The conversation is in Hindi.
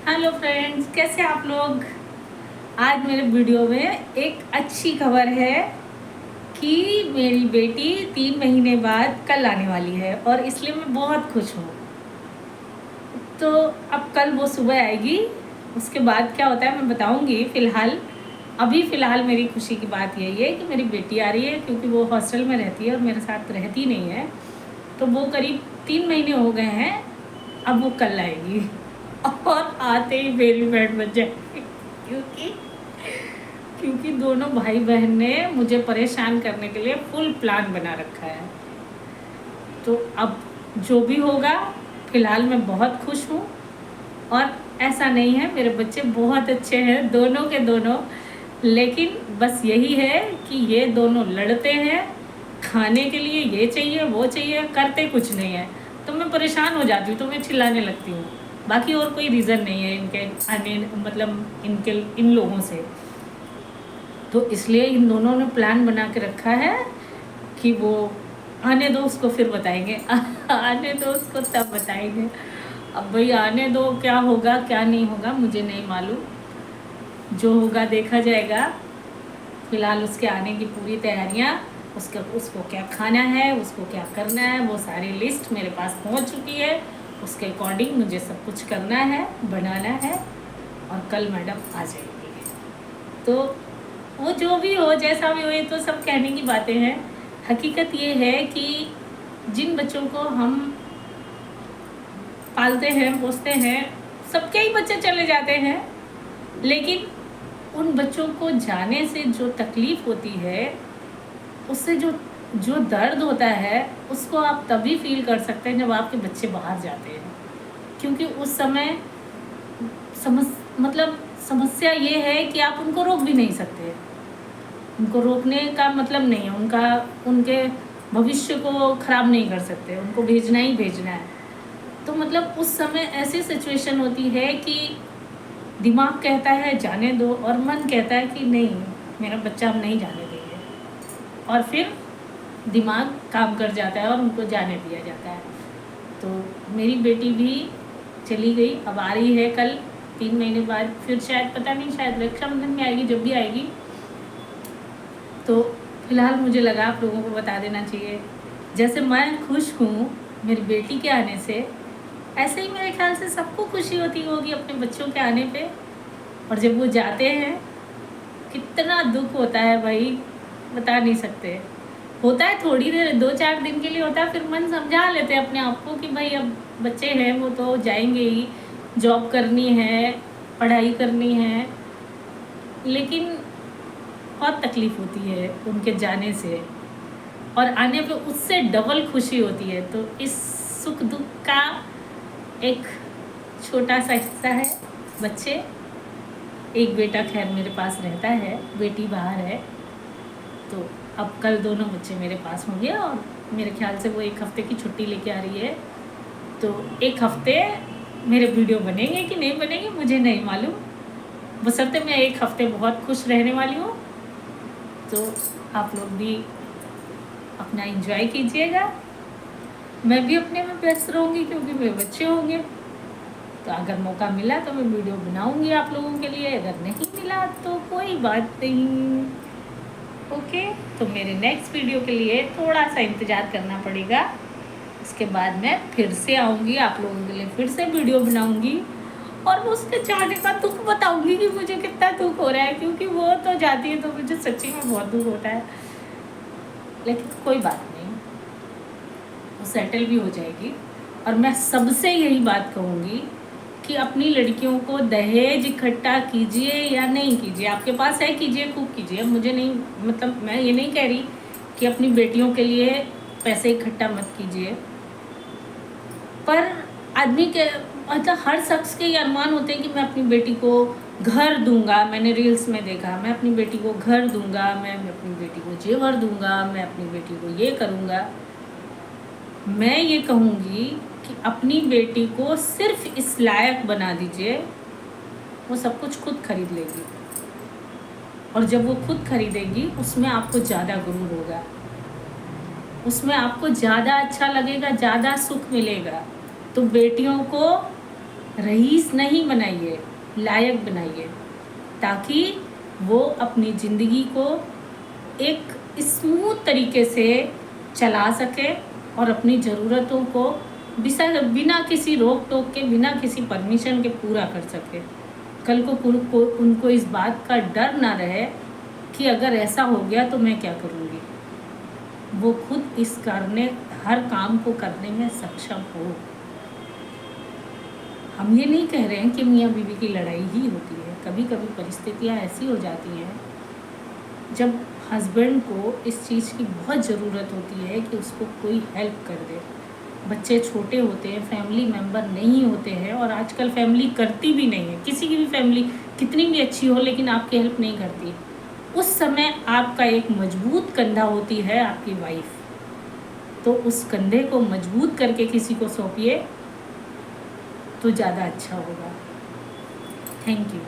हेलो फ्रेंड्स, कैसे आप लोग। आज मेरे वीडियो में एक अच्छी खबर है कि मेरी बेटी 3 महीने बाद कल आने वाली है और इसलिए मैं बहुत खुश हूँ। तो अब कल वो सुबह आएगी, उसके बाद क्या होता है मैं बताऊँगी। फ़िलहाल मेरी खुशी की बात यही है कि मेरी बेटी आ रही है, क्योंकि वो हॉस्टल में रहती है और मेरे साथ रहती नहीं है। तो वो करीब 3 महीने हो गए हैं, अब वो कल आएगी और आते ही मेरी बैंड बज जाएगी, क्योंकि क्योंकि दोनों भाई बहन ने मुझे परेशान करने के लिए फुल प्लान बना रखा है। तो अब जो भी होगा, फ़िलहाल मैं बहुत खुश हूँ। और ऐसा नहीं है, मेरे बच्चे बहुत अच्छे हैं, दोनों के दोनों। लेकिन बस यही है कि ये दोनों लड़ते हैं, खाने के लिए ये चाहिए वो चाहिए, करते कुछ नहीं है। तो मैं परेशान हो जाती हूँ, तो मैं चिल्लाने लगती हूँ। बाकी और कोई रीज़न नहीं है इनके आने, मतलब इन लोगों से। तो इसलिए इन दोनों ने प्लान बना के रखा है कि वो आने दो, उसको फिर बताएंगे आने दो उसको तब बताएंगे। अब भाई आने दो, क्या होगा क्या नहीं होगा मुझे नहीं मालूम, जो होगा देखा जाएगा। फ़िलहाल उसके आने की पूरी तैयारियां, उसको क्या खाना है, उसको क्या करना है, वो सारी लिस्ट मेरे पास पहुंच चुकी है। उसके अकॉर्डिंग मुझे सब कुछ करना है, बनाना है, और कल मैडम आ जाएगी। तो वो जो भी हो, जैसा भी हो, ये तो सब कहने की बातें हैं। हकीकत ये है कि जिन बच्चों को हम पालते हैं पोसते हैं, सबके ही बच्चे चले जाते हैं, लेकिन उन बच्चों को जाने से जो तकलीफ़ होती है, उससे जो जो दर्द होता है, उसको आप तभी फील कर सकते हैं जब आपके बच्चे बाहर जाते हैं। क्योंकि उस समय समझ मतलब समस्या ये है कि आप उनको रोक भी नहीं सकते। उनको रोकने का मतलब नहीं है, उनके भविष्य को ख़राब नहीं कर सकते, उनको भेजना ही भेजना है। तो मतलब उस समय ऐसी सिचुएशन होती है कि दिमाग कहता है जाने दो, और मन कहता है कि नहीं, मेरा बच्चा हम नहीं जाने देंगे, और फिर दिमाग काम कर जाता है और उनको जाने दिया जाता है। तो मेरी बेटी भी चली गई, अब आ रही है कल 3 महीने बाद, फिर शायद पता नहीं, शायद रक्षाबंधन में आएगी, जब भी आएगी। तो फ़िलहाल मुझे लगा आप लोगों को बता देना चाहिए। जैसे मैं खुश हूँ मेरी बेटी के आने से, ऐसे ही मेरे ख्याल से सबको खुशी होती होगी अपने बच्चों के आने पे। और जब वो जाते हैं, कितना दुख होता है भाई, बता नहीं सकते। होता है थोड़ी देर, 2-4 दिन के लिए होता है, फिर मन समझा लेते हैं अपने आप को कि भाई अब बच्चे हैं, वो तो जाएंगे ही, जॉब करनी है, पढ़ाई करनी है। लेकिन बहुत तकलीफ़ होती है उनके जाने से, और आने पे उससे डबल खुशी होती है। तो इस सुख दुख का एक छोटा सा हिस्सा है बच्चे। एक बेटा खैर मेरे पास रहता है, बेटी बाहर है। तो अब कल दोनों बच्चे मेरे पास होंगे, और मेरे ख्याल से वो 1 हफ्ते की छुट्टी लेके आ रही है। तो 1 हफ्ते मेरे वीडियो बनेंगे कि नहीं बनेंगे मुझे नहीं मालूम, बशर्ते मैं 1 हफ्ते बहुत खुश रहने वाली हूँ। तो आप लोग भी अपना एंजॉय कीजिएगा, मैं भी अपने में व्यस्त रहूँगी क्योंकि मेरे बच्चे होंगे। तो अगर मौका मिला तो मैं वीडियो बनाऊँगी आप लोगों के लिए, अगर नहीं मिला तो कोई बात नहीं। ओके, तो मेरे नेक्स्ट वीडियो के लिए थोड़ा सा इंतज़ार करना पड़ेगा। उसके बाद मैं फिर से आऊँगी, आप लोगों के लिए फिर से वीडियो बनाऊँगी, और उसके जाने का दुख बताऊँगी कि मुझे कितना दुख हो रहा है, क्योंकि वो तो जाती है तो मुझे सच्ची में बहुत दुख होता है। लेकिन कोई बात नहीं, वो सेटल भी हो जाएगी। और मैं सबसे यही बात कहूँगी कि अपनी लड़कियों को दहेज इकट्ठा कीजिए या नहीं कीजिए, आपके पास है कीजिए, खूब कीजिए। मुझे नहीं, मतलब मैं ये नहीं कह रही कि अपनी बेटियों के लिए पैसे इकट्ठा मत कीजिए, पर आदमी के, मतलब हर शख्स के ये अरमान होते हैं कि मैं अपनी बेटी को घर दूंगा। मैंने रील्स में देखा, मैं अपनी बेटी को घर दूंगा, मैं अपनी बेटी को जेवर दूंगा, मैं अपनी बेटी को ये करूँगा। मैं ये कहूँगी कि अपनी बेटी को सिर्फ इस लायक बना दीजिए, वो सब कुछ खुद खरीद लेगी, और जब वो खुद खरीदेगी उसमें आपको ज़्यादा गुरूर होगा, उसमें आपको ज़्यादा अच्छा लगेगा, ज़्यादा सुख मिलेगा। तो बेटियों को रईस नहीं बनाइए, लायक बनाइए, ताकि वो अपनी ज़िंदगी को एक स्मूथ तरीके से चला सके और अपनी ज़रूरतों को बिना किसी रोक टोक के, बिना किसी परमिशन के पूरा कर सके। कल को उनको इस बात का डर ना रहे कि अगर ऐसा हो गया तो मैं क्या करूँगी। वो खुद इस करने हर काम को करने में सक्षम हो। हम ये नहीं कह रहे हैं कि मियाँ बीवी की लड़ाई ही होती है, कभी कभी परिस्थितियाँ ऐसी हो जाती हैं जब हस्बैंड को इस चीज़ की बहुत ज़रूरत होती है कि उसको कोई हेल्प कर दे। बच्चे छोटे होते हैं, फैमिली मेम्बर नहीं होते हैं, और आजकल फैमिली करती भी नहीं है। किसी की भी फैमिली कितनी भी अच्छी हो लेकिन आपकी हेल्प नहीं करती। उस समय आपका एक मजबूत कंधा होती है आपकी वाइफ, तो उस कंधे को मजबूत करके किसी को सौंपिए तो ज़्यादा अच्छा होगा। Thank you.